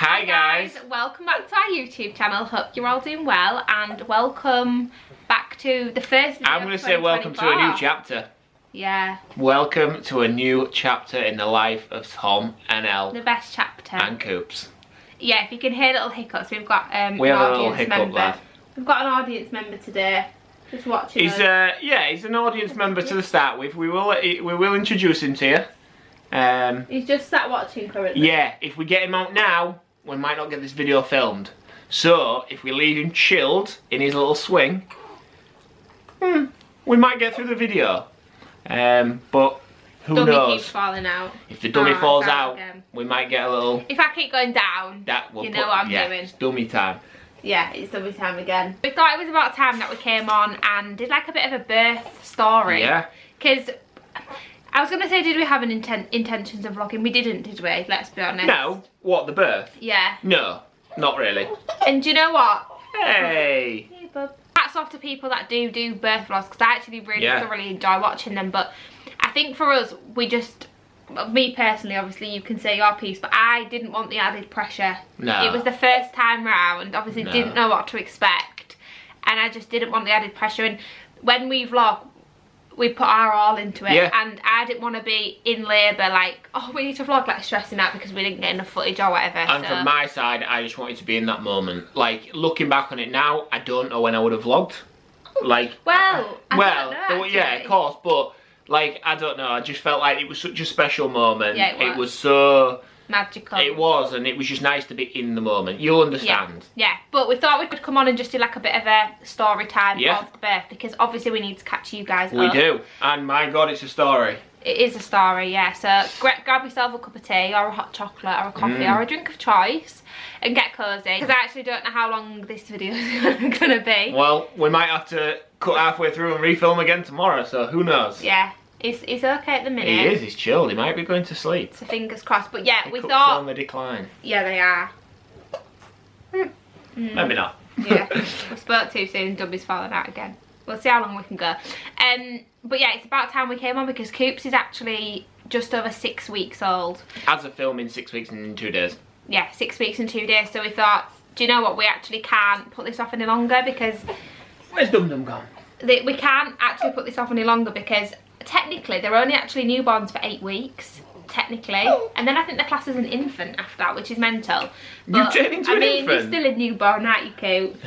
Hi guys, welcome back to our YouTube channel. Hope you're all doing well and welcome back to the first video. I'm going to say welcome to a new chapter. Yeah. Welcome to a new chapter in the life of Tom and El. The best chapter. And Coops. Yeah, if you can hear little hiccups, we've got we an have a little audience hiccup, member. lad. We've got an audience member today. Just watching He's us. he's an audience member to the start with. We will introduce him to you. He's just sat watching currently. Yeah, if we get him out now, we might not get this video filmed. So if we leave him chilled in his little swing, we might get through the video. But who Dummy knows? keeps falling out. If the dummy falls it's out, again. we might get a little. If I keep going down, you know what I'm doing. It's dummy time. Yeah, it's dummy time again. We thought it was about time that we came on and did like a bit of a birth story. Yeah. Because I was going to say, did we have an intentions of vlogging? We didn't, did we? Let's be honest. No. What, the birth? Yeah. No, not really. And do you know what? Hey. Hey, bub. Hats off to people that do birth vlogs because I actually really thoroughly enjoy watching them. But I think for us, we just... Me personally, obviously you can say your piece, but I didn't want the added pressure. No. It was the first time round, obviously didn't know what to expect, and I just didn't want the added pressure. And when we vlog, we put our all into it, and I didn't want to be in labour like, oh, we need to vlog, like stressing out because we didn't get enough footage or whatever. And from my side, I just wanted to be in that moment. Like, looking back on it now, I don't know when I would have vlogged. Like, I don't know, yeah, of course, but like, I don't know, I just felt like it was such a special moment. Yeah, it was. It was so... magical. It was, and it was just nice to be in the moment. You'll understand. Yeah, but we thought we could come on and just do like a bit of a story time of the birth, because obviously we need to catch you guys up. We do, and my God, it's a story. It is a story, yeah. So grab yourself a cup of tea or a hot chocolate or a coffee or a drink of choice and get cosy, because I actually don't know how long this video is going to be. Well, we might have to cut halfway through and refilm again tomorrow, so who knows? Yeah. It's okay at the minute. He is, he's chilled. He might be going to sleep. So fingers crossed. But yeah, we Cups thought... are on the decline. Yeah, they are. Maybe not. Yeah, we spoke too soon, Dubby's falling out again. We'll see how long we can go. But yeah, it's about time we came on because Coops is actually just over 6 weeks old. As a film in 6 weeks and 2 days. Yeah, 6 weeks and 2 days. So we thought, do you know what? We actually can't put this off any longer because... Where's Dum Dum gone? We can't actually put this off any longer because technically they're only actually newborns for 8 weeks. Technically, and then I think they're classed as an infant after that, which is mental. But, you turn into an infant? You're still a newborn, aren't you, Coop?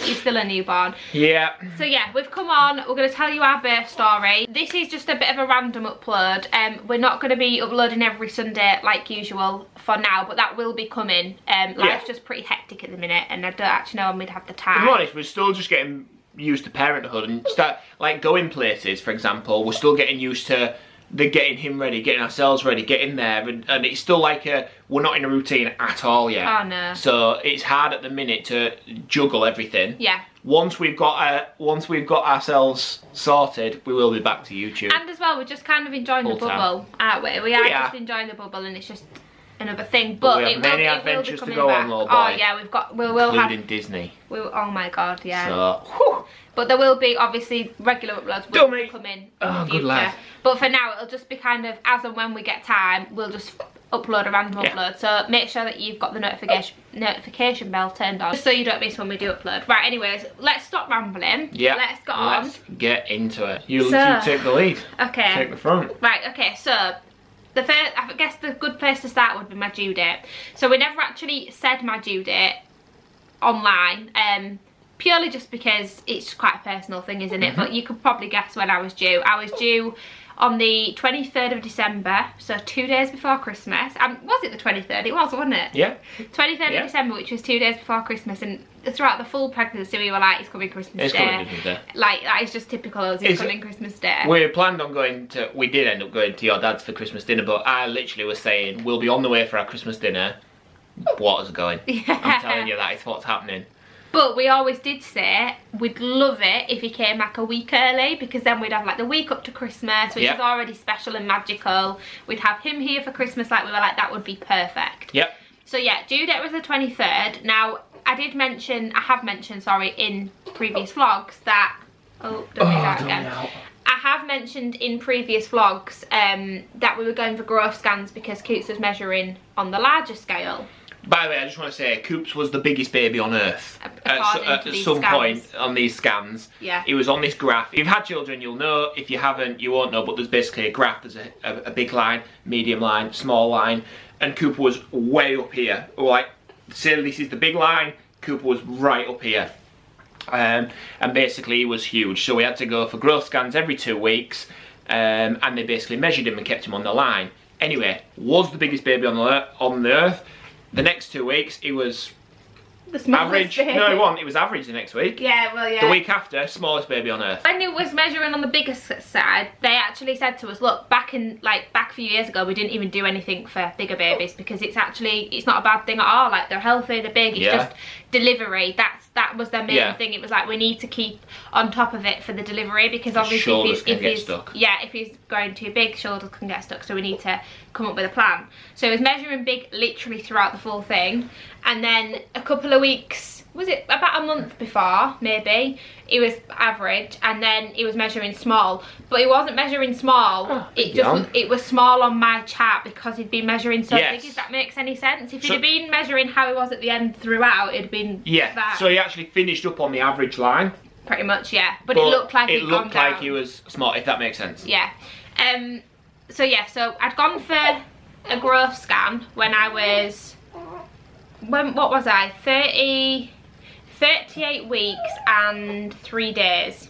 You're still a newborn. Yeah. So yeah, we've come on. We're going to tell you our birth story. This is just a bit of a random upload. We're not going to be uploading every Sunday like usual for now, but that will be coming. Life's just pretty hectic at the minute, and I don't actually know when we'd have the time. To be honest, we're still just getting used to parenthood and start like going places. For example, we're still getting used to getting him ready, getting ourselves ready, getting there, and it's still like we're not in a routine at all yet. Oh no. So it's hard at the minute to juggle everything. Yeah. Once we've got ourselves sorted, we will be back to YouTube. And as well, we're just kind of enjoying the bubble, aren't we? We are just enjoying the bubble, and it's just another thing. But we have many adventures to go on, little boy. Oh yeah, including Disney. Oh my God, yeah. So, whew. But there will be obviously regular uploads will come in the future. Lad. But for now, it'll just be kind of as and when we get time, we'll just upload a random upload. So make sure that you've got the notification bell turned on, just so you don't miss when we do upload. Right, anyways, let's stop rambling. Yeah. Let's get on. Let's get into it. You take the lead. Okay. Take the front. Right, okay, so I guess the good place to start would be my due date. So we never actually said my due date online, purely just because it's quite a personal thing, isn't it? But you could probably guess when I was due. I was due on the 23rd of December, so 2 days before Christmas. Was it the 23rd? It was, wasn't it? Yeah. 23rd of December, which was 2 days before Christmas, and throughout the full pregnancy we were like, it's coming Christmas Day. Coming Christmas Day. Like, that is just typical us, it's coming Christmas Day. We planned on we did end up going to your dad's for Christmas dinner, but I literally was saying, we'll be on the way for our Christmas dinner. Water's going. Yeah. I'm telling you, that is what's happening. But we always did say we'd love it if he came like a week early, because then we'd have like the week up to Christmas, which is already special and magical. We'd have him here for Christmas, like we were like, that would be perfect. Yep. So yeah, due date was the 23rd. Now, I have mentioned, sorry, in previous vlogs that, I have mentioned in previous vlogs that we were going for growth scans because Coots was measuring on the larger scale. By the way, I just want to say, Coops was the biggest baby on earth at some point on these scans. Yeah. He was on this graph. If you've had children, you'll know. If you haven't, you won't know. But there's basically a graph. There's a big line, medium line, small line. And Cooper was way up here. Like, say this is the big line, Cooper was right up here. And basically he was huge. So we had to go for growth scans every 2 weeks. And they basically measured him and kept him on the line. Anyway, was the biggest baby on the earth. The next 2 weeks, he was average. Baby. No, he wasn't. He was average the next week. Yeah, well, yeah. The week after, smallest baby on earth. When it was measuring on the biggest side, they actually said to us, look, back a few years ago, we didn't even do anything for bigger babies because it's not a bad thing at all. Like, they're healthy, they're big. It's just delivery. That was their main thing. It was like, we need to keep on top of it for the delivery because obviously if he's growing too big, shoulders can get stuck. So we need to come up with a plan. So it was measuring big literally throughout the full thing. And then a couple of weeks, was it about a month before, maybe, it was average, and then it was measuring small. But it wasn't measuring small, it was small on my chart because he'd been measuring so big, if that makes any sense. If he'd have been measuring how he was at the end throughout, it'd been that. So he actually finished up on the average line. Pretty much, yeah. But it looked like he was small, if that makes sense. Yeah. So I'd gone for a growth scan when I was, what was I, 38 weeks and 3 days.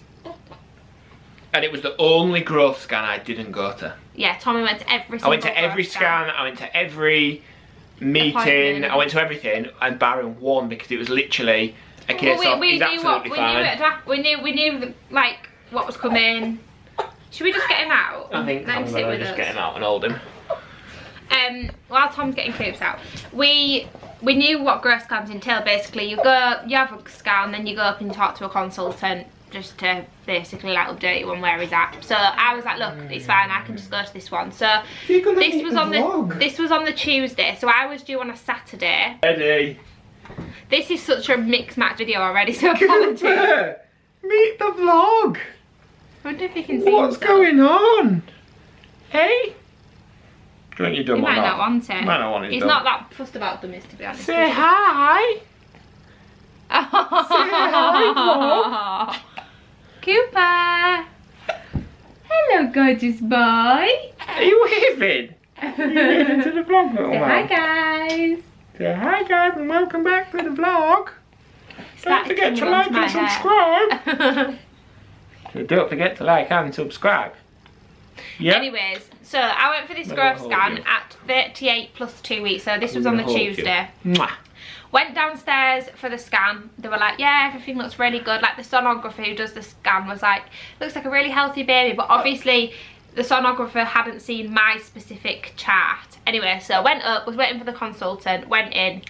And it was the only growth scan I didn't go to. Yeah, Tommy went to every single I went to every scan, I went to every meeting, I went to everything, and barring one because it was literally a case of he's absolutely fine. We knew like what was coming. Should we just get him out? I think I'm gonna just get him out and hold him. While Tom's getting Coops out, we knew what growth scans entail. Basically, you have a scan, then you go up and talk to a consultant just to basically like update you on where he's at. So I was like, look, it's fine, I can just go to this one. So this was on the Tuesday, so I was due on a Saturday. Ready. This is such a mixed match video already, so apologies. Meet the vlog. I wonder if you can see what's going on. Hey? Do you think you're done? He might not want it. He might not want it. He's not that fussed about dummies, to be honest. Say hi. Say hi, vlog. Cooper. Hello, gorgeous boy. Are you waving? Are you waving to the vlog, little man? Say hi, guys. Say hi, guys, and welcome back to the vlog. Don't forget to like and subscribe. So don't forget to like and subscribe. Yep. Anyways, so I went for this growth scan at 38 plus 2 weeks. So this was on the Tuesday. Went downstairs for the scan. They were like, yeah, everything looks really good. Like the sonographer who does the scan was like, looks like a really healthy baby. But obviously the sonographer hadn't seen my specific chart. Anyway, so I went up, was waiting for the consultant, went in.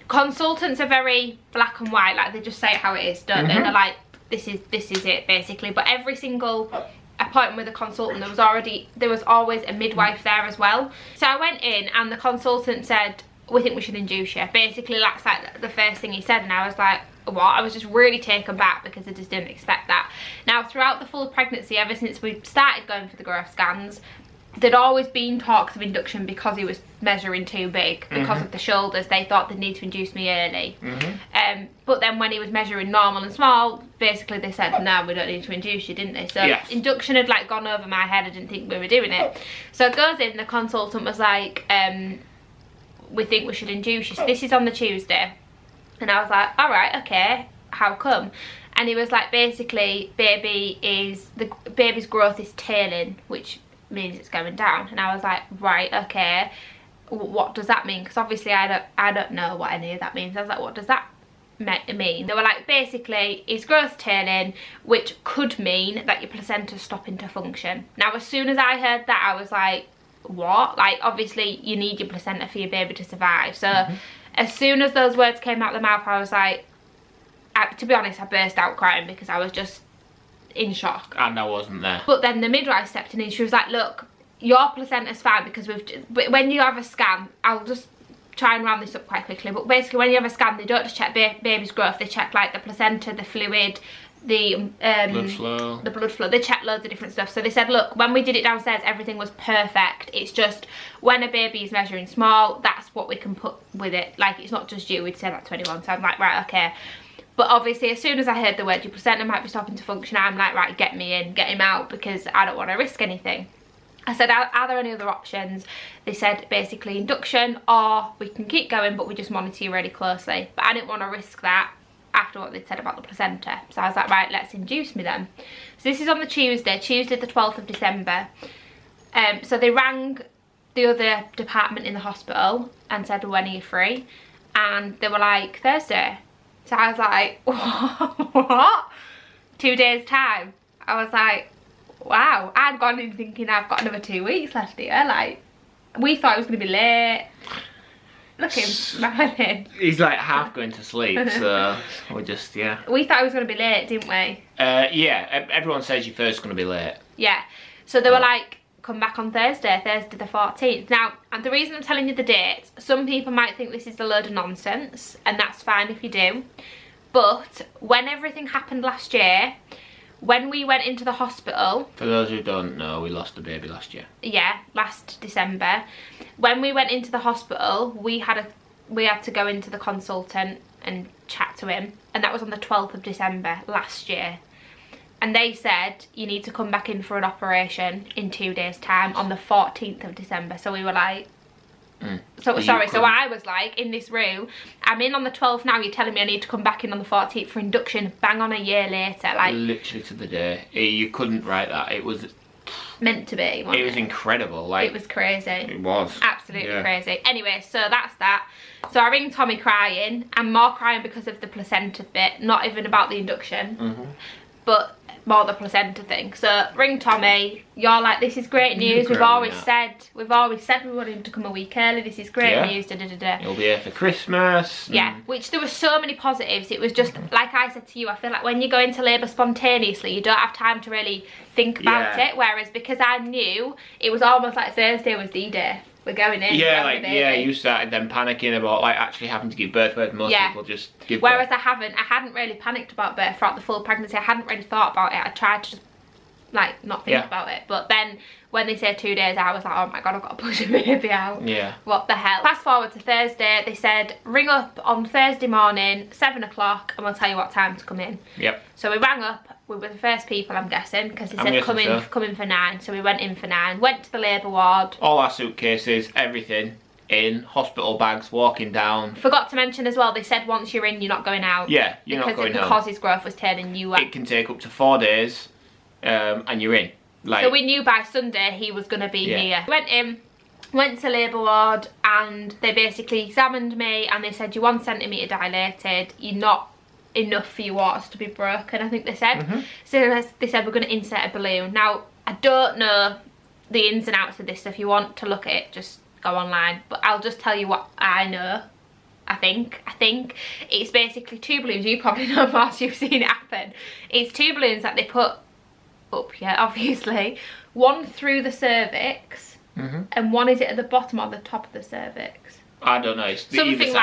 Consultants are very black and white. Like they just say it how it is, don't they? They're like, this is it basically. But every single appointment with a consultant, there was always a midwife there as well. So I went in and the consultant said, we think we should induce you. Basically, that's like the first thing he said, and I was like, what? I was just really taken back because I just didn't expect that. Now, throughout the full pregnancy, ever since we started going for the growth scans, there'd always been talks of induction because he was measuring too big. Because of the shoulders, they thought they'd need to induce me early. But then when he was measuring normal and small, basically they said, no, we don't need to induce you, didn't they? So induction had like gone over my head. I didn't think we were doing it. So it goes in, the consultant was like, we think we should induce you. So this is on the Tuesday. And I was like, all right, okay, how come? And he was like, basically, the baby's growth is tailing, which means it's going down. And I was like, right, okay, what does that mean? Because obviously I don't know what any of that means. I was like, what does that mean? They were like, basically, his growth tailing, which could mean that your placenta's stopping to function. Now, as soon as I heard that, I was like, what? Like, obviously you need your placenta for your baby to survive. So as soon as those words came out of the mouth, I was like, to be honest, I burst out crying because I was just in shock. And I wasn't there. But then the midwife stepped in and she was like, look, your placenta's fine because when you have a scan, I'll just try and round this up quite quickly, but basically when you have a scan, they don't just check baby's growth, they check like the placenta, the fluid, the blood flow. They checked loads of different stuff. So they said, look, when we did it downstairs, everything was perfect. It's just when a baby is measuring small, that's what we can put with it. Like, it's not just you, we'd say that 21. So I'm like, right, okay. But obviously, as soon as I heard the word your placenta might be stopping to function, I'm like, right, get me in, get him out, because I don't want to risk anything. I said, are there any other options? They said basically induction, or we can keep going, but we just monitor you really closely. But I didn't want to risk that after what they'd said about the placenta. So I was like, right, let's induce me then. So this is on the Tuesday the 12th of December. So they rang the other department in the hospital and said, when are you free? And they were like, Thursday. So I was like, what? 2 days time. I was like, wow. I'd gone in thinking I've got another 2 weeks left here. Like, we thought it was going to be late. Look at him smiling. He's like half going to sleep, so we're just, yeah. We thought it was going to be late, didn't we? Yeah, everyone says you're first going to be late. Yeah. So they were like, come back on Thursday the 14th. Now, and the reason I'm telling you the dates, some people might think this is a load of nonsense, and that's fine if you do. But when everything happened last year, when we went into the hospital... For those who don't know, we lost a baby last year. Yeah, last December. When we went into the hospital, we had to go into the consultant and chat to him. And that was on the 12th of December last year. And they said, you need to come back in for an operation in 2 days' time on the 14th of December. So we were like... So I was like, in this room, I'm in on the 12th now, you're telling me I need to come back in on the 14th for induction, bang on a year later. Like, literally to the day. You couldn't write that. It was... meant to be, wasn't it? It was incredible. Like, it was crazy. It was. Absolutely crazy. Anyway, so that's that. So I ring Tommy crying. I'm more crying because of the placenta bit, not even about the induction. But more the placenta thing. So ring Tommy, you're like, this is great news. We've always said we wanted him to come a week early. This is great news. He'll be here for Christmas. Yeah, which there were so many positives. It was just like I said to you, I feel like when you go into labour spontaneously, you don't have time to really think about it. Whereas because I knew, it was almost like Thursday was D-Day. We're going in. Yeah, like, yeah, you started then panicking about like actually having to give birth, whereas most people just give Whereas birth. I hadn't really panicked about birth throughout the full pregnancy. I hadn't really thought about it. I tried to just like not think about it. But then when they said 2 days, I was like, oh my god, I've got to push a baby out. Yeah. What the hell? Fast forward to Thursday, they said ring up on Thursday morning, 7 o'clock, and we'll tell you what time to come in. Yep. So we rang up. We were the first people, I'm guessing, because they said come in for 9. So we went in for 9. Went to the labour ward. All our suitcases, everything in, hospital bags, walking down. Forgot to mention as well, they said once you're in, you're not going out. Yeah, you're not going out. Because his growth was turning you up. It can take up to 4 days, and you're in. Like, so we knew by Sunday he was going to be here. Went in, went to labour ward, and they basically examined me, and they said you're 1 centimetre dilated, you're not enough for your waters to be broken, I think they said. So they said we're going to insert a balloon. Now, I don't know the ins and outs of this, so if you want to look at it, just go online. But I'll just tell you what I know. I think it's basically 2 balloons. You probably know more, so you've seen it happen. It's 2 balloons that they put up here, obviously. One through the cervix, and one is it at the bottom or the top of the cervix? I don't know, it's something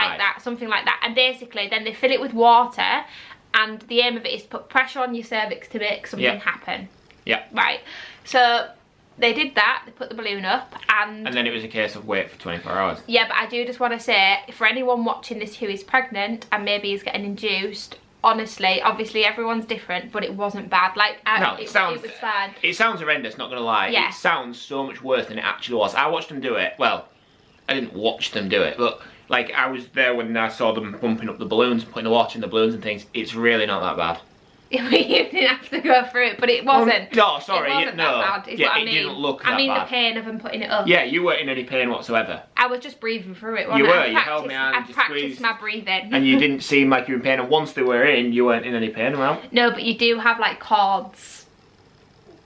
like that. And basically then they fill it with water, and the aim of it is to put pressure on your cervix to make something happen. Yeah. Right. So they did that, they put the balloon up, and then it was a case of wait for 24 hours. Yeah, but I do just want to say, for anyone watching this who is pregnant and maybe is getting induced, honestly, obviously everyone's different, but it wasn't bad. Like, it was fine. It sounds horrendous, not gonna lie. Yeah. It sounds so much worse than it actually was. I watched them do it. Well, I didn't watch them do it, but like I was there when I saw them pumping up the balloons, putting the water in the balloons and things. It's really not that bad. You didn't have to go through it, but it wasn't. No, sorry, it wasn't that bad, is what I mean. It didn't look that bad. I mean the pain of them putting it up. Yeah, you weren't in any pain whatsoever. I was just breathing through it, wasn't you I? were, you held my hand, I practiced my breathing. And you didn't seem like you were in pain, and once they were in, you weren't in any pain, well. No, but you do have like cords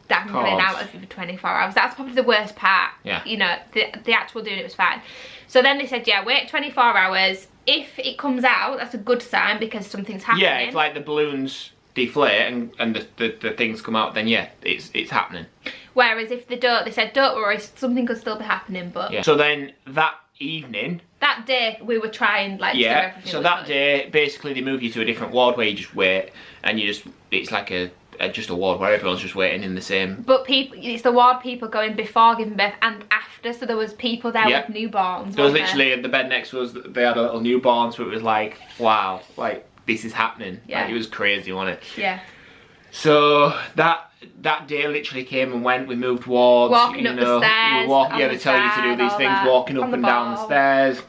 dangling out of you for 24 hours. That's probably the worst part. Yeah. You know, the actual doing it was fine. So then they said, yeah, wait 24 hours. If it comes out, that's a good sign because something's happening. Yeah, if like the balloons deflate and the things come out, then yeah, it's happening. Whereas if they don't, they said, don't worry, something could still be happening, but... Yeah. So then that evening. That day we were trying like to do everything. So that day, basically they move you to a different ward where you just wait, and it's like just a ward where everyone's just waiting in the same. But it's the ward people going before giving birth and after, so there was people there with newborns. There was literally the bed next to us. They had a little newborn, so it was like, wow, like this is happening. Yeah, like, it was crazy, wasn't it? Yeah. So that day literally came and went. We moved wards. Walking up the stairs. They tell you to do these things, walking up and down the stairs.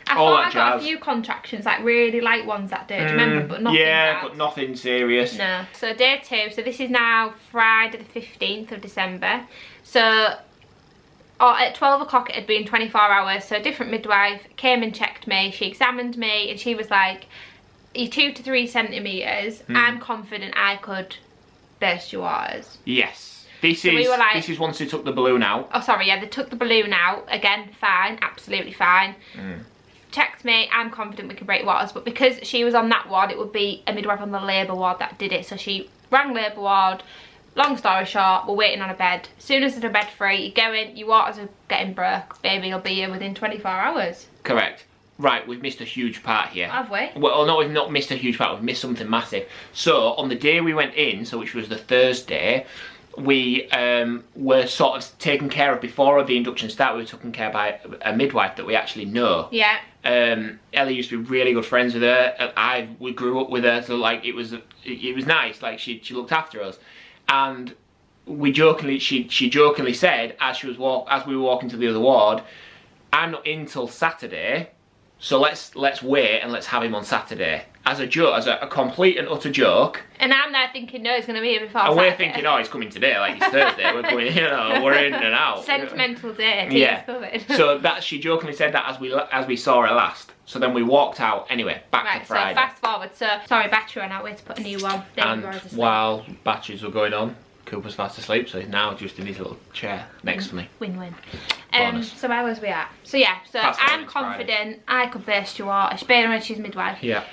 I thought I got a few contractions, like really light ones that day, do you remember? But nothing bad. But nothing serious. No. So day 2, so this is now Friday the 15th of December. So at 12 o'clock it had been 24 hours, so a different midwife came and checked me, she examined me, and she was like, you're 2 to 3 centimetres, I'm confident I could burst your waters. Yes. This is once they took the balloon out. Oh sorry, yeah, they took the balloon out. Again, fine, absolutely fine. Checked me, I'm confident we can break waters, but because she was on that ward, it would be a midwife on the labour ward that did it. So she rang labour ward. Long story short, we're waiting on a bed. As soon as there's a bed free, you go in, your waters are getting broke, baby will be here within 24 hours. Correct. Right, we've missed a huge part here. Have we? Well, no, we've not missed a huge part, we've missed something massive. So, on the day we went in, so which was the Thursday, we were sort of taken care of before the induction started. We were taken care of by a midwife that we actually know. Yeah. Ellie used to be really good friends with her. We grew up with her, so like it was nice. Like she looked after us, and she jokingly said as we were walking to the other ward, I'm not in till Saturday, so let's wait and let's have him on Saturday. As a joke, as a complete and utter joke. And I'm there thinking, no, he's going to be here before and Saturday. we're thinking, oh, he's coming today, like it's Thursday, we're going, we're in and out. Sentimental day, yeah. So she jokingly said that as we saw her last. So then we walked out, anyway, back to Friday. So fast forward, sorry, battery ran out, we had to put a new one. And while batteries were going on, Cooper's fast asleep, so he's now just in his little chair next to me. Win-win. So where was we at? So yeah, so I'm confident I could burst your water. Bearing in mind she's midwife. Yeah.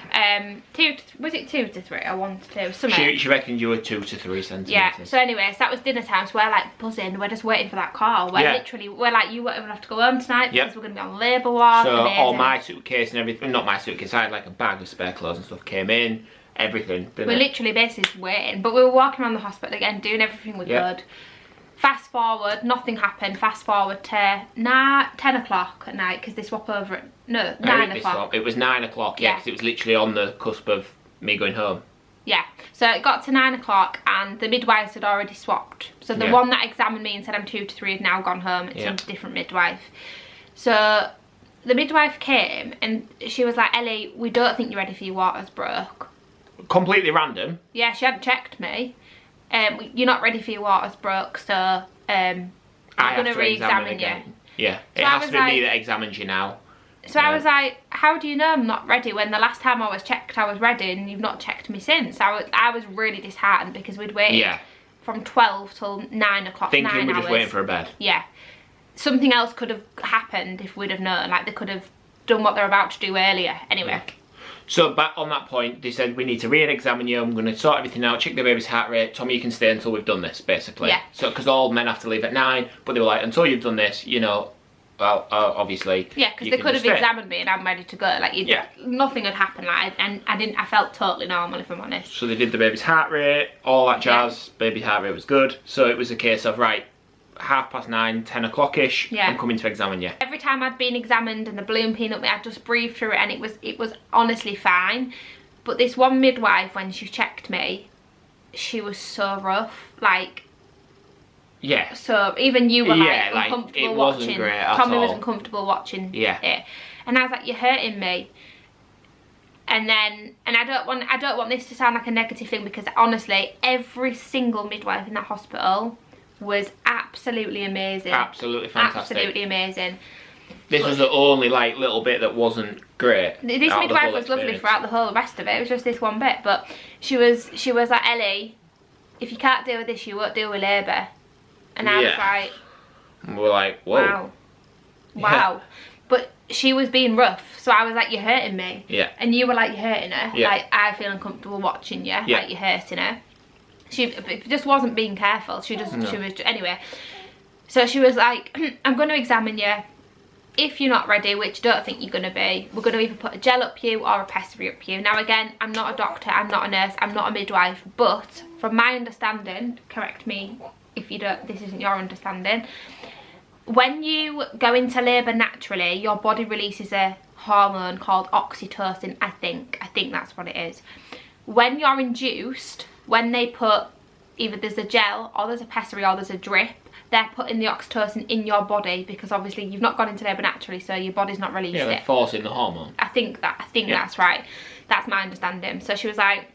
Was it 2 to 3 or 1 to 2? Something. She reckoned you were 2 to 3 centimetres. Yeah. So anyways, that was dinner time. So we're like buzzing. We're just waiting for that call. We're like, you won't even have to go home tonight because we're gonna be on labour ward. So all my suitcase and everything, not my suitcase, I had like a bag of spare clothes and stuff came in. Everything. We're literally basically waiting, but we were walking around the hospital again, doing everything we could. Fast forward, nothing happened. Fast forward to 10 o'clock at night because they swap over at 9 o'clock. It was 9 o'clock, because it was literally on the cusp of me going home. Yeah, so it got to 9 o'clock and the midwives had already swapped. So the one that examined me and said I'm 2 to 3 had now gone home. It's a different midwife. So the midwife came and she was like, Ellie, we don't think you're ready for your waters broke. Completely random. Yeah, she hadn't checked me. You're not ready for your waters broke, so I'm going to re-examine you. Yeah, it has to be me that examines you now. So I was like, how do you know I'm not ready when the last time I was checked I was ready and you've not checked me since? I was really disheartened because we'd waited from 12 till 9 o'clock, thinking 9 hours. We're just waiting for a bed. Yeah. Something else could have happened if we'd have known, like they could have done what they're about to do earlier. Anyway. Yeah. So back on that point, they said we need to re-examine you. I'm going to sort everything out, check the baby's heart rate. Tommy, you can stay until we've done this, basically. Yeah. So because all men have to leave at 9, but they were like, until you've done this, well, obviously. Yeah, because they could have examined me and I'm ready to go. Like, nothing had happened. Like, and I felt totally normal, if I'm honest. So they did the baby's heart rate, all that jazz. Baby's heart rate was good. So it was a case of, right, 9:30, 10 o'clock-ish, I'm coming to examine you. Every time I'd been examined and the balloon peanut me, I'd just breathe through it and it was honestly fine. But this one midwife, when she checked me, she was so rough, like... Yeah. So even you were like uncomfortable it watching. Wasn't great at Tommy all. was uncomfortable watching it. And I was like, you're hurting me. And I don't want this to sound like a negative thing because honestly, every single midwife in that hospital was absolutely amazing. Absolutely fantastic. Absolutely amazing. This was the only like little bit that wasn't great. This midwife was lovely throughout the whole rest of it. It was just this one bit. But she was like, Ellie, if you can't deal with this, you won't deal with labour. And I was like, we're like, whoa. Wow. But she was being rough, so I was like, you're hurting me. Yeah. And you were like, you're hurting her. Yeah. Like, I feel uncomfortable watching you. Yeah. Like, you're hurting her. She just wasn't being careful. She was, anyway. So she was like, I'm going to examine you. if you're not ready, which I don't think you're going to be, we're going to either put a gel up you or a pessary up you. Now again, I'm not a doctor, I'm not a nurse, I'm not a midwife, but from my understanding, correct me if you don't, this isn't your understanding, when you go into labour naturally, your body releases a hormone called oxytocin, I think that's what it is. When you're induced, when they put, either there's a gel or there's a pessary or there's a drip, they're putting the oxytocin in your body because obviously you've not gone into labour naturally, so your body's not released it. Yeah, they're forcing the hormone. I think that's right. That's my understanding. So she was like,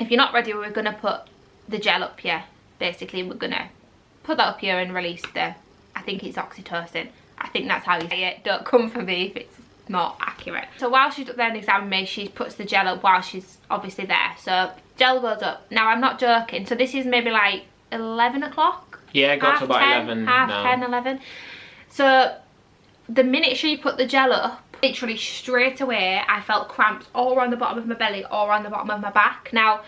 if you're not ready, we're going to put the gel up here. Basically, we're going to put that up here and release the, I think it's oxytocin. I think that's how you say it. Don't come for me if it's not accurate. So while she's up there and examining me, she puts the gel up while she's obviously there. So gel goes up. Now, I'm not joking. So this is maybe like 11 o'clock. Yeah, got to about 11 half now. 10, 11. So the minute she put the gel up, literally straight away, I felt cramps all around the bottom of my belly, all around the bottom of my back. Now,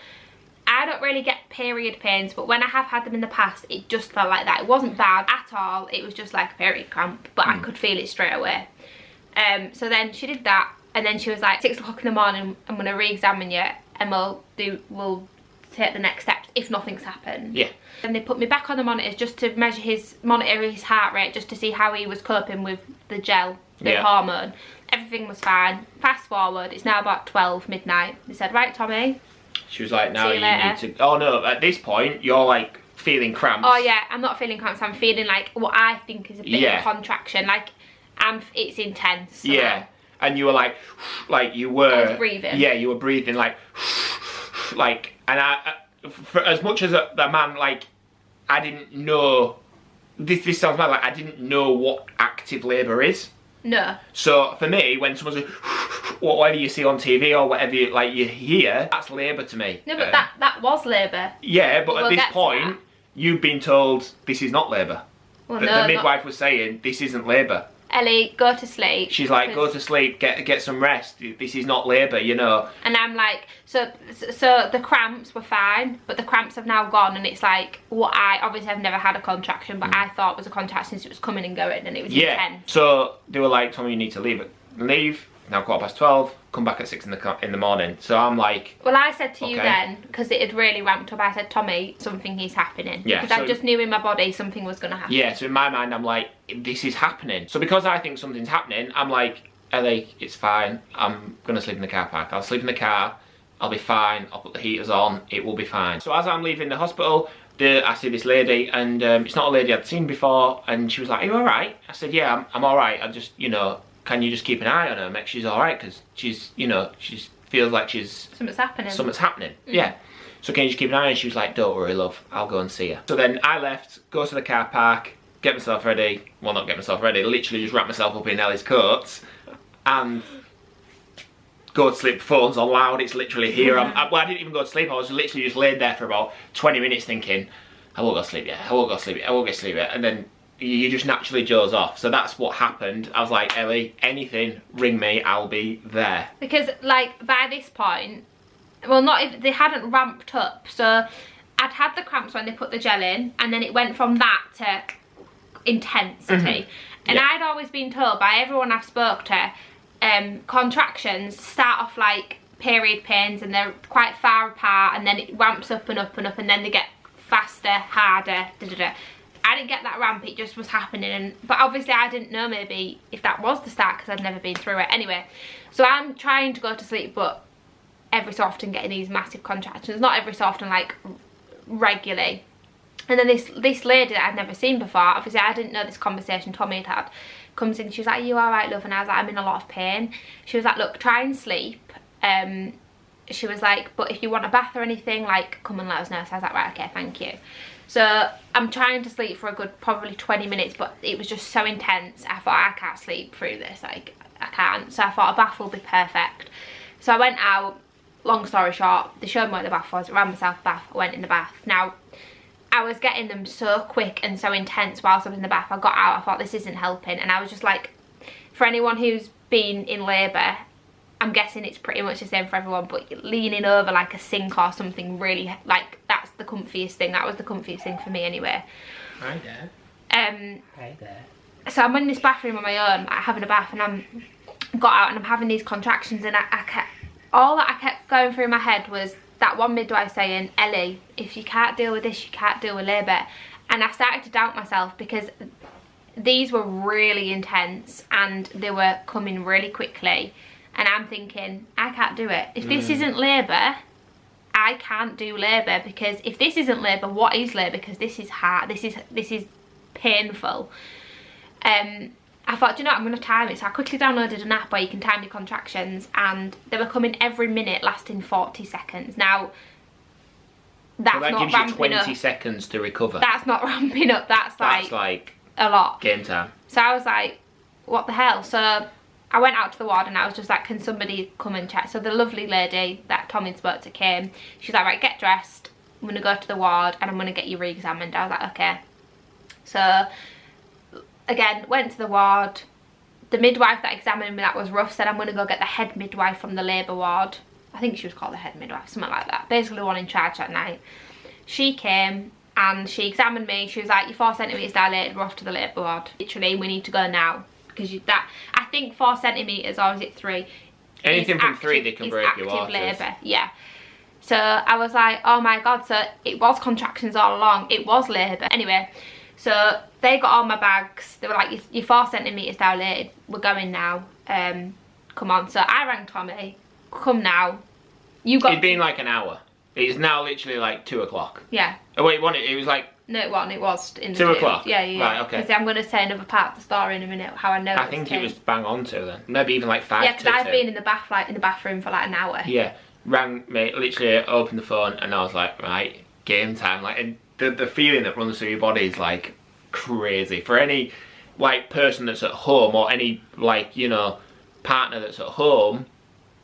I don't really get period pains, but when I have had them in the past, it just felt like that. It wasn't bad at all. It was just like a period cramp, but I could feel it straight away. So then she did that, and then she was like, 6 o'clock in the morning, I'm going to re-examine you, and we'll take the next steps if nothing's happened. Yeah. And they put me back on the monitors just to monitor his heart rate, just to see how he was coping with the gel, the hormone. Everything was fine. Fast forward, it's now about 12 midnight. They said, right, Tommy. She was like, now you need to, oh no, at this point, you're like feeling cramps. Oh yeah, I'm not feeling cramps, I'm feeling like what I think is a bit of a contraction. Like, it's intense. Yeah. And you were like you were. I was breathing. Yeah, you were breathing like, and for as much as that man, like, I didn't know, this sounds bad, like, I didn't know what active labour is. No. So for me, when someone's like, whatever you see on TV or whatever you hear, that's labour to me. No, but that was labour. Yeah, but at this point, you've been told this is not labour. Well, the midwife was saying this isn't labour. Ellie, go to sleep. She's like, go to sleep, get some rest. This is not labour, you know. And I'm like, so the cramps were fine, but the cramps have now gone, and it's like what obviously I've never had a contraction, but I thought was a contraction since it was coming and going, and it was intense. So they were like, Tommy, you need to leave. Now 12:15. Come back at 6 in the morning. So I'm like, well, I said to you then, because it had really ramped up, I said, Tommy, something is happening. Yeah. Because I just knew in my body something was going to happen. Yeah, so in my mind, I'm like, this is happening. So because I think something's happening, I'm like, Ellie, it's fine. I'm going to sleep in the car park. I'll sleep in the car. I'll be fine. I'll put the heaters on. It will be fine. So as I'm leaving the hospital, I see this lady, and it's not a lady I'd seen before, and she was like, are you all right? I said, yeah, I'm all right. I just, you know, can you just keep an eye on her, make sure she's all right, because she's, you know, she feels like something's happening. Yeah. So can you just keep an eye on her? And she was like, don't worry, love, I'll go and see her. So then I left, go to the car park, get myself ready. Well, not get myself ready, literally just wrap myself up in Ellie's coats and go to sleep. Phone's on loud, it's literally here. I didn't even go to sleep, I was literally just laid there for about 20 minutes thinking, I won't go to sleep yet, I won't go to sleep yet, I won't get to sleep yet. And then you just naturally doze off. So that's what happened. I was like, Ellie, anything, ring me, I'll be there. Because, like, by this point, well, not if they hadn't ramped up. So I'd had the cramps when they put the gel in, and then it went from that to intensity. And I'd always been told by everyone I've spoke to, contractions start off like period pains, and they're quite far apart, and then it ramps up and up and up, and then they get faster, harder, I didn't get that ramp, it just was happening, but obviously I didn't know maybe if that was the start because I'd never been through it. Anyway, so I'm trying to go to sleep, but every so often getting these massive contractions, not every so often, like regularly. And then this lady that I'd never seen before, obviously I didn't know this conversation Tommy had, comes in, she was like, are you alright, love? And I was like, I'm in a lot of pain. She was like, look, try and sleep. She was like, but if you want a bath or anything, like, come and let us know. So I was like, right, okay, thank you. So I'm trying to sleep for a good probably 20 minutes, but it was just so intense. I thought, I can't sleep through this, like, I can't. So I thought a bath will be perfect. So I went out, long story short, they showed me where the bath was, I ran myself a bath, I went in the bath. Now, I was getting them so quick and so intense whilst I was in the bath. I got out, I thought, this isn't helping. And I was just like, for anyone who's been in labour, I'm guessing it's pretty much the same for everyone, but leaning over like a sink or something really, like, that's the comfiest thing. That was the comfiest thing for me anyway. Hi there. Hi there. So I'm in this bathroom on my own, like, having a bath, and I'm got out and I'm having these contractions, and all that I kept going through my head was that one midwife saying, Ellie, if you can't deal with this, you can't deal with labour. And I started to doubt myself, because these were really intense and they were coming really quickly, and I'm thinking, I can't do it. If this isn't labour, I can't do labour, because if this isn't labour, what is labour? Because this is hard, this is painful. I thought, do you know what, I'm going to time it. So I quickly downloaded an app where you can time your contractions, and they were coming every minute, lasting 40 seconds. Now, that's that not gives you ramping 20 up. seconds to recover. That's not ramping up, that's like a lot. Game time. So I was like, what the hell? So I went out to the ward and I was just like, can somebody come and check? So the lovely lady that Tommy spoke to came. She's like, right, get dressed. I'm going to go to the ward and I'm going to get you re-examined. I was like, okay. So again, went to the ward. The midwife that examined me, that was rough, said I'm going to go get the head midwife from the labour ward. I think she was called the head midwife, something like that. Basically the one in charge that night. She came and she examined me. She was like, you're 4 centimetres dilated, we're off to the labour ward. Literally, we need to go now. Because I think 4 centimetres, or is it 3? Anything from 3 they can break your waters. Labour, yeah. So I was like, oh my God, so it was contractions all along. It was labour. Anyway, so they got all my bags. They were like, you're 4 centimetres dilated, we're going now. Come on. So I rang Tommy, come now. It'd been like an hour. It's now literally like 2 o'clock. Yeah. Oh wait, it was like... No, it wasn't. It was in the 2 o'clock? Yeah. Right, okay. Because I'm going to say another part of the story in a minute, how I know I think it was bang on 2 then. Maybe even like 5 to 2. Yeah, because I'd been in the bathroom for like an hour. Yeah. Rang me, literally opened the phone, and I was like, right, game time. Like, and the feeling that runs through your body is like crazy. For any like person that's at home, or any like, you know, partner that's at home,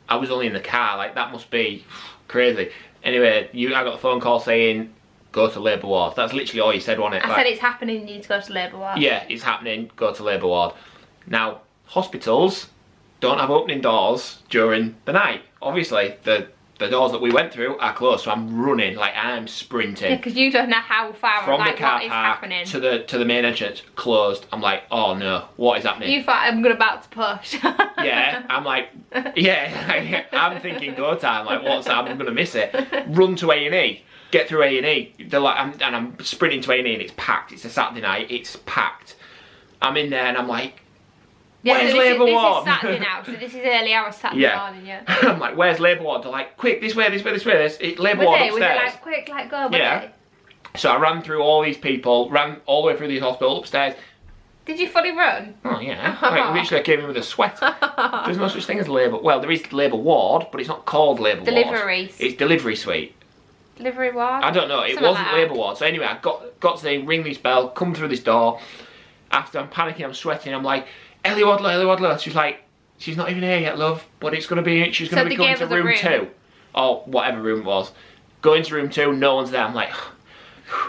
I was only in the car, like that must be crazy. Anyway, I got a phone call saying, go to labour ward. That's literally all you said, wasn't it? I said it's happening, you need to go to labour ward. Yeah, it's happening, go to labour ward. Now, hospitals don't have opening doors during the night. Obviously, the doors that we went through are closed, so I'm running, like I'm sprinting. Yeah, because you don't know how far, from like, the car what is park happening. to the main entrance, closed. I'm like, oh no, what is happening? You thought I'm about to push. Yeah, I'm like, yeah, I'm thinking go time, like what's that? I'm gonna miss it. Run to A&E, get through A&E. They're like, I'm sprinting to A&E, and it's packed. It's a Saturday night, it's packed. I'm in there and I'm like, yeah, where's so labour ward? This is Saturday now, so this is early hours Saturday morning, yeah. I'm like, where's labour ward? They're like, quick, this way, this way, this way. It's labour ward upstairs. Was it like, quick, like, go, yeah. So I ran through all these people, ran all the way through the hospital upstairs. Did you fully run? Oh yeah, like literally I came in with a sweat. There's no such thing as labour, well there is labour ward, but it's not called labour ward. Delivery. It's delivery suite. Delivery ward? I don't know, it wasn't like labour ward. So anyway, I got to ring this bell, come through this door. After I'm panicking, I'm sweating, I'm like, Ellie Wadler. She's like, she's not even here yet, love, but it's gonna be, she's gonna be going to room 2. Or whatever room it was. Go into room 2, no one's there, I'm like...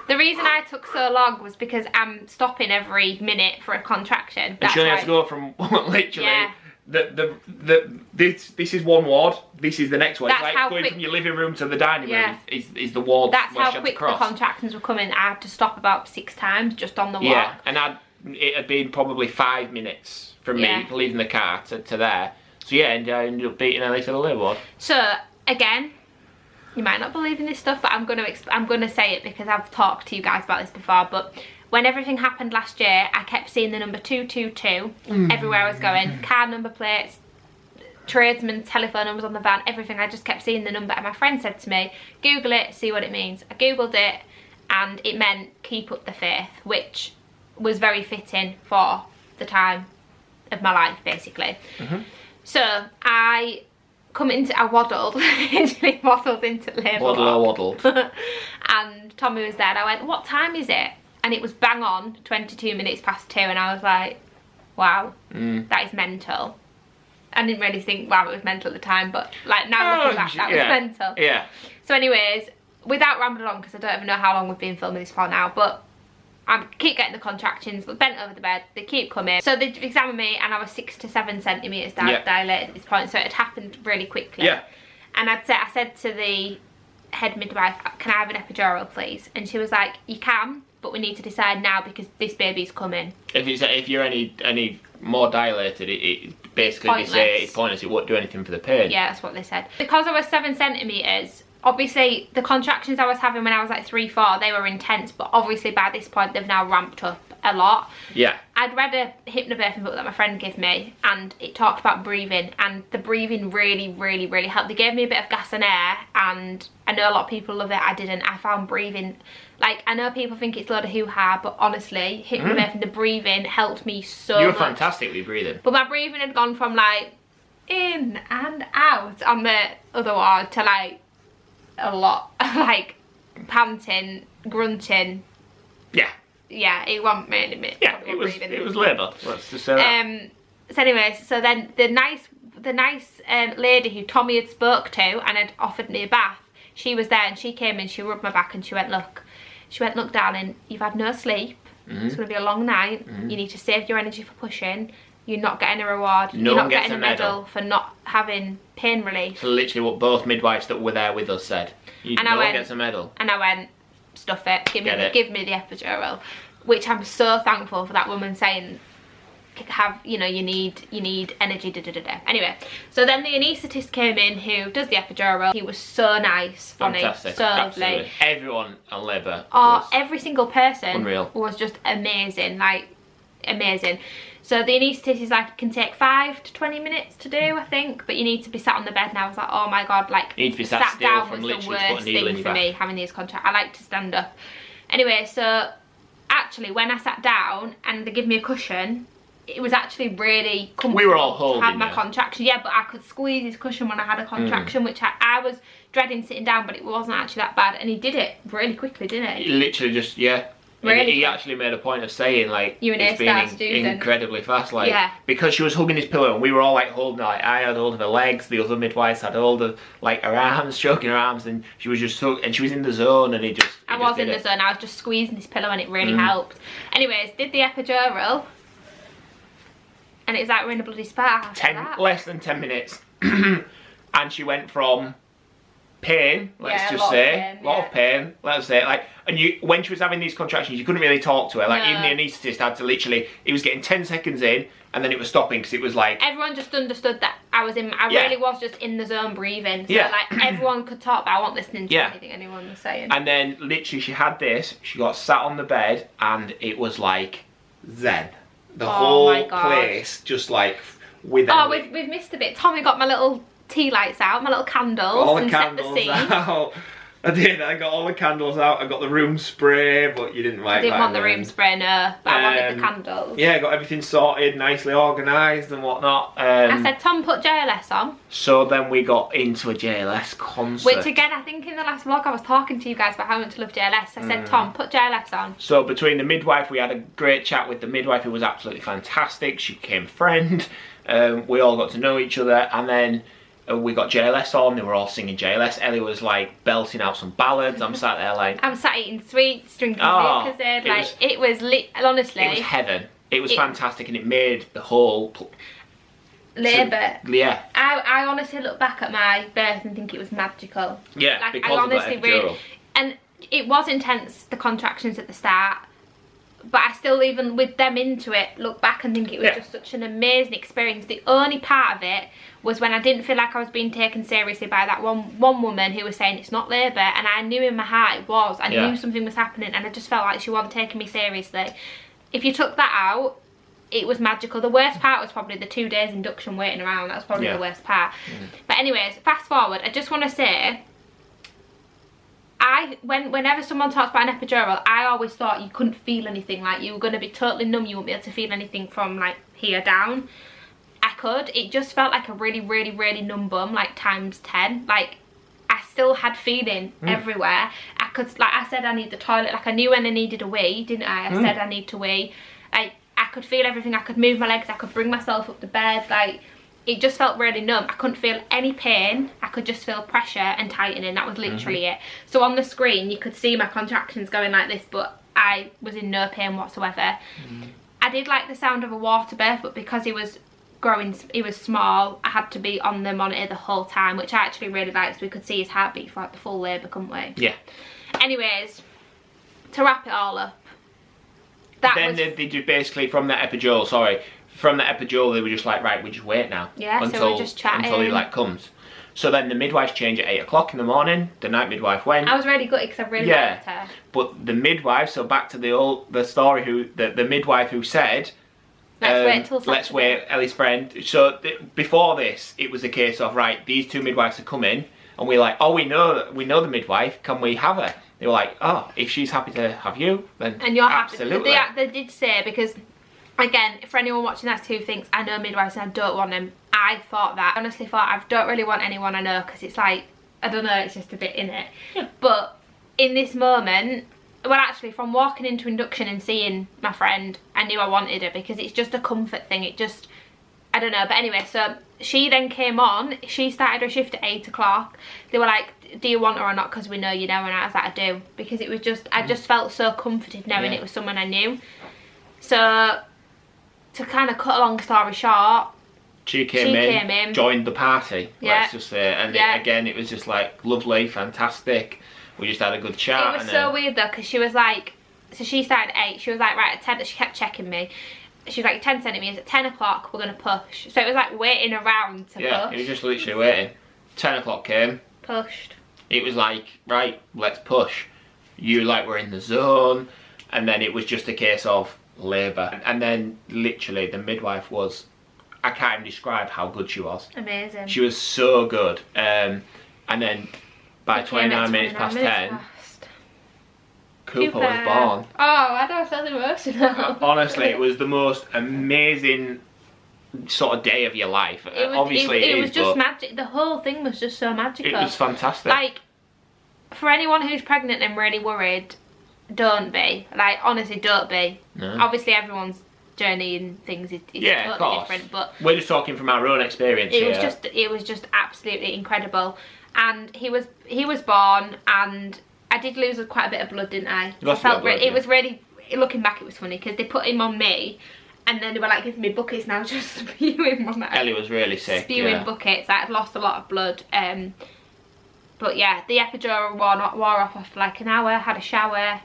The reason I took so long was because I'm stopping every minute for a contraction. And she only has to go from literally this is one ward, this is the next one. That's it's like going from your living room to the dining room is the ward. That's how quick the contractions were coming. I had to stop about 6 times just on the walk. Yeah, and it had been probably 5 minutes from me leaving the car to there. So yeah, and I ended up beating Ellie to the labour ward. So again, you might not believe in this stuff, but I'm gonna say it because I've talked to you guys about this before. But when everything happened last year, I kept seeing the number 222 everywhere I was going. Car number plates, tradesmen's telephone numbers on the van, everything. I just kept seeing the number, and my friend said to me, Google it, see what it means. I googled it, and it meant keep up the faith, which was very fitting for the time of my life, basically. So I waddled, literally waddled into labour. Waddled. And Tommy was there, and I went, what time is it? And it was bang on 22 minutes past 2, and I was like, wow, that is mental. I didn't really think, wow, it was mental at the time, but like now looking back, that was mental. Yeah. So anyways, without rambling on, because I don't even know how long we've been filming this for now, but I keep getting the contractions, bent over the bed, they keep coming. So they examined me and I was 6 to 7 centimetres dilated at this point, so it had happened really quickly. Yeah. And I said to the head midwife, can I have an epidural please? And she was like, you can, but we need to decide now because this baby's coming. If you're any more dilated, it basically Pointless. they say it's pointless. It won't do anything for the pain. Yeah, that's what they said. Because I was 7 centimetres, obviously the contractions I was having when I was like 3-4, they were intense, but obviously by this point they've now ramped up a lot. Yeah. I'd read a hypnobirthing book that my friend gave me, and it talked about breathing, and the breathing really, really, really helped. They gave me a bit of gas and air, and I know a lot of people love it. I didn't. I found breathing, like, I know people think it's a load of hoo-ha, but honestly, hypnobirthing, the breathing helped me so much. You were fantastically breathing. But my breathing had gone from like in and out on the other ward to like a lot, like panting, grunting. Yeah. Yeah, it wasn't really. Yeah, it was labour. Let's just say that. So anyways, so then the nice lady who Tommy had spoke to and had offered me a bath, she was there and she came in, she rubbed my back and she went, look, darling, you've had no sleep. It's going to be a long night. You need to save your energy for pushing. You're not getting a reward. You're not getting a medal for not having pain relief. So literally what both midwives that were there with us said. No one gets a medal. And I went, stuff it. Give me the epidural. Which I'm so thankful for that woman saying, you need energy, Anyway, so then the anaesthetist came in who does the epidural. He was so nice, funny, fantastic, so absolutely. lovely. Everyone on labour. Every single person unreal. Was just amazing, like amazing. So the anaesthetist is like, it can take 5 to 20 minutes to do, I think, but you need to be sat on the bed. And I was like, oh my god, like, you need to be sat still down from was the literally to put a worst needle in thing your for back. me having these contracts. I like to stand up. Anyway, so actually when I sat down and they give me a cushion, it was actually really comfortable. We were all holding to have my you. contraction. Yeah, but I could squeeze his cushion when I had a contraction, which I was dreading sitting down, but it wasn't actually that bad. And he did it really quickly, didn't he? He literally just, yeah. Really he actually made a point of saying, like, you and it's been student. incredibly fast, like, yeah. Because she was hugging his pillow and we were all like holding her, like, I had hold of her legs, the other midwives had hold of, like, her arms, stroking her arms, and she was just so, and she was in the zone, and I was in the zone, I was just squeezing his pillow and it really helped. Anyways, did the epidural, and it was like we're in a bloody spa after that. Less than 10 minutes, and she went from pain, let's just say, a lot of pain, let's say, like, and when she was having these contractions, you couldn't really talk to her, like, even the anaesthetist had to literally, he was getting 10 seconds in, and then it was stopping, because it was like... Everyone just understood that I really was just in the zone breathing, so like, everyone could talk, but I wasn't listening to anything anyone was saying. And then, literally, she had this, she got sat on the bed, and it was like zen. The whole place, just like, with everything. We've missed a bit. Tommy got my little tea lights out, my little candles, all the and candles set the scene. out. I did, I got all the candles out, I got the room spray, but you didn't like that. I didn't want the room spray, no, but I wanted the candles. Yeah, got everything sorted, nicely organised and whatnot. I said, Tom, put JLS on. So then we got into a JLS concert. Which again, I think in the last vlog I was talking to you guys about how much I love JLS. I said, Tom, put JLS on. So between the midwife, we had a great chat with the midwife who was absolutely fantastic. She became a friend. We all got to know each other, and then we got JLS on, they were all singing JLS. Ellie was like belting out some ballads. I'm sat there like... I'm sat eating sweets, drinking Lucozade, like, it was honestly... It was heaven. It was fantastic, and it made the whole... labour. Yeah. I honestly look back at my birth and think it was magical. Yeah, like, because I honestly of that epidural. And it was intense, the contractions at the start, but I still, even with them into it, look back and think it was just such an amazing experience. The only part of it was when I didn't feel like I was being taken seriously by that one woman who was saying it's not labour, and I knew in my heart it was. I knew something was happening, and I just felt like she wasn't taking me seriously. If you took that out, it was magical. The worst part was probably the 2 days induction waiting around. That was probably the worst part. But anyways, fast forward, I just want to say, whenever someone talks about an epidural, I always thought you couldn't feel anything, like you were going to be totally numb, you wouldn't be able to feel anything from like here down. I could. It just felt like a really, really, really numb bum, like times 10. Like, I still had feeling everywhere. I could, like I said, I need the toilet. Like, I knew when I needed a wee, didn't I? I said I need to wee. I could feel everything. I could move my legs. I could bring myself up to bed. Like, it just felt really numb. I couldn't feel any pain. I could just feel pressure and tightening. That was literally it. So on the screen, you could see my contractions going like this, but I was in no pain whatsoever. I did like the sound of a water birth, but because he was growing, he was small, I had to be on the monitor the whole time, which I actually really liked, so we could see his heartbeat throughout the full labour, couldn't we? Yeah. Anyways, to wrap it all up, then they just basically, from that epidural, they were just like, right, we just wait now. Yeah, so we're just chatting. Until he like comes. So then the midwife changed at 8 o'clock in the morning. The night midwife went. I was really gutted because I really liked her. But the midwife, so back to the story, the midwife who said, let's wait until Saturday. Let's wait, Ellie's friend. So before this, it was a case of, right, these two midwives are coming, and we're like, oh, we know the midwife, can we have her? They were like, oh, if she's happy to have you, then and you're absolutely. Happy. They did say, because, again, for anyone watching that who thinks, I know midwives and I don't want them, I thought that. I honestly thought, I don't really want anyone I know, because it's like, I don't know, it's just a bit in it. Yeah. But in this moment, well, actually, from walking into induction and seeing my friend, I knew I wanted her, because it's just a comfort thing. It just, I don't know. But anyway, so she then came on. She started her shift at 8 o'clock. They were like, do you want her or not? Because we know you know. And I was like, I do. Because it was just, I just felt so comforted knowing it was someone I knew. So, to kind of cut a long story short, she came in, joined the party, let's just say. And again, it was just like lovely, fantastic. We just had a good chat. It was so weird though, because she was like, so she started at 8. She was like, right, at 10, she kept checking me. She was like, 10 centimetres, at 10 o'clock, we're going to push. So it was like waiting around to push. Yeah, it was just literally waiting. 10 o'clock came. Pushed. It was like, right, let's push. You like were in the zone. And then it was just a case of labour. And then literally the midwife was, I can't even describe how good she was. Amazing. She was so good. And then by 29 minutes past 10, Cooper was born. Oh, I don't feel emotional. Honestly, it was the most amazing sort of day of your life. It was just magic. The whole thing was just so magical. It was fantastic. Like, for anyone who's pregnant and really worried, don't be. Like, honestly, don't be. No. Obviously, everyone's journey and things is totally different, but we're just talking from our own experience. It was just absolutely incredible. And he was born, and I did lose quite a bit of blood, didn't I? It was really, looking back, it was funny because they put him on me, and then they were like giving me buckets, and I was just spewing on that. Ellie was really sick. Spewing buckets. I'd lost a lot of blood. But yeah, the epidural wore off after like an hour. Had a shower.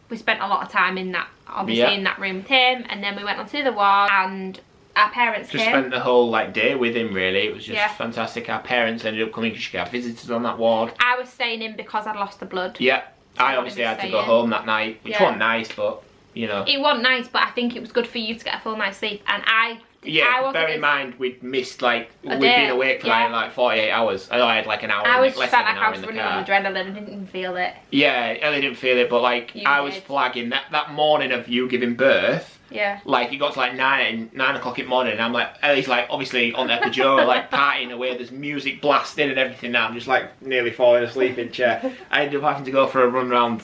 We spent a lot of time in that, obviously in that room with him, and then we went onto the ward, and our parents just spent the whole like day with him. Really, it was just fantastic. Our parents ended up coming because she got visitors on that ward. I was staying in because I'd lost the blood. Yeah, so I obviously had to go home that night, which wasn't nice, but you know, it wasn't nice. But I think it was good for you to get a full night's sleep, and bear in mind we'd missed like we'd been awake for like 48 hours. I had like an hour. I was felt like I was running on adrenaline and didn't feel it. Yeah, Ellie didn't feel it, but like I was flagging that morning of you giving birth. Yeah. Like it got to like 9 o'clock in the morning, and I'm like, Ellie's like obviously on the epidural, like partying away. There's music blasting and everything. Now I'm just like nearly falling asleep in chair. I ended up having to go for a run round.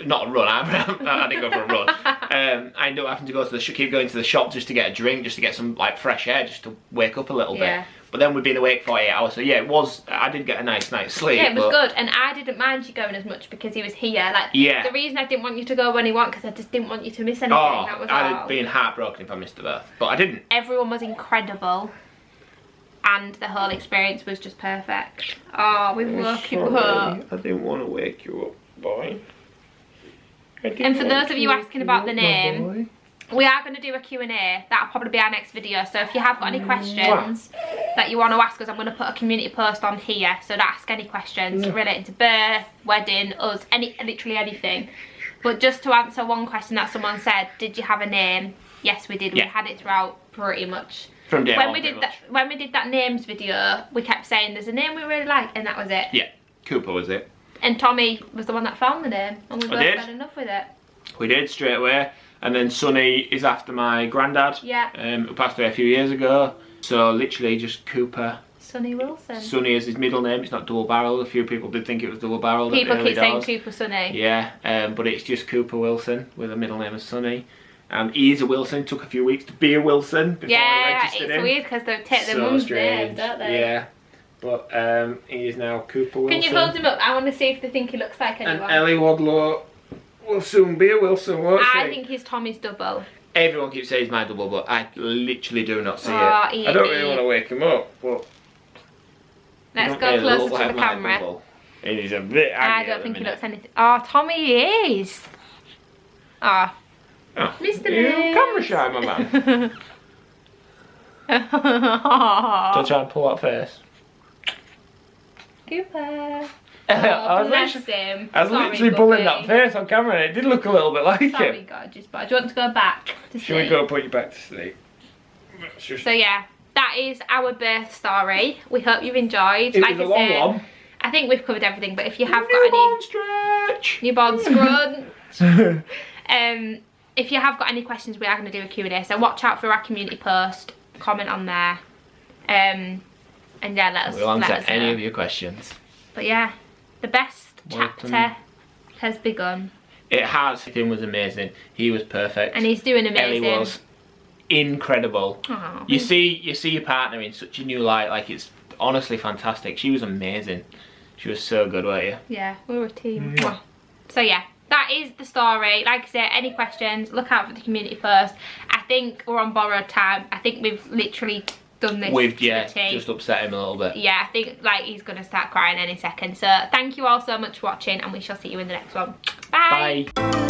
Not a run, I didn't go for a run. I ended up having to go to keep going to the shop just to get a drink, just to get some like fresh air, just to wake up a little bit. But then we've been awake for 48 hours, so yeah, I did get a nice night's sleep. Yeah, it was good, and I didn't mind you going as much because he was here. Like, the reason I didn't want you to go when he went, because I just didn't want you to miss anything. That was I'd have been heartbroken if I missed the birth, but I didn't. Everyone was incredible, and the whole experience was just perfect. Oh, we woke you up. I didn't want to wake you up, boy. And for those of you asking about the name, we are going to do a Q&A. That'll probably be our next video. So if you have got any questions that you want to ask us, I'm going to put a community post on here. So to ask any questions relating to birth, wedding, us, literally anything. But just to answer one question that someone said, did you have a name? Yes, we did. We had it throughout pretty much. From day when we did that names video, we kept saying there's a name we really like, and that was it. Yeah, Cooper was it. And Tommy was the one that found the name, and we both had enough with it. We did, straight away. And then Sonny is after my granddad, who passed away a few years ago. So literally just Cooper. Sonny Wilson. Sonny is his middle name, it's not double barreled. A few people did think it was double barreled. People keep saying Cooper Sonny. Yeah, but it's just Cooper Wilson with a middle name of Sonny. And he's a Wilson, took a few weeks to be a Wilson before I registered him. It's weird because they take their mum's name, don't they? Yeah. But he is now Cooper Wilson. Can you hold him up? I want to see if they think he looks like anyone. And Ellie Wadlow will soon be a Wilson, won't she? I think he's Tommy's double. Everyone keeps saying he's my double, but I literally do not see it. I don't really want to wake him up, but... Let's go closer to the camera. He's a bit I don't think he looks anything... Oh, Tommy is! Oh. Oh, Mr. you Moose. camera shy, my man. Don't try and pull that face. Cooper. I was bless literally, him. I was Sorry, literally pulling Guppy. that face on camera and it did look a little bit like Sorry, him. gorgeous boy. Do you want to go back to Should we sleep? go put you back to sleep? So yeah, that is our birth story. We hope you've enjoyed. It like was a I long said, one. I think we've covered everything, but if you have Newborn got stretch. any newborn scrunch, if you have got any questions, we are going to do a Q&A, so watch out for our community post, comment on there, and yeah, let us We'll answer let us any know. of your questions. But yeah, the best Welcome. chapter has begun. It has. Tim was amazing. He was perfect. And he's doing amazing. Ellie was incredible. Aw. You see your partner in such a new light. Like, it's honestly fantastic. She was amazing. She was so good, weren't you? Yeah, we were a team. Mwah. So yeah, that is the story. Like I said, any questions, look out for the community post. I think we're on borrowed time. I think we've literally done this We've, to yeah, the T. just upset him a little bit. Yeah, I think like he's gonna start crying any second. So thank you all so much for watching, and we shall see you in the next one. Bye. Bye.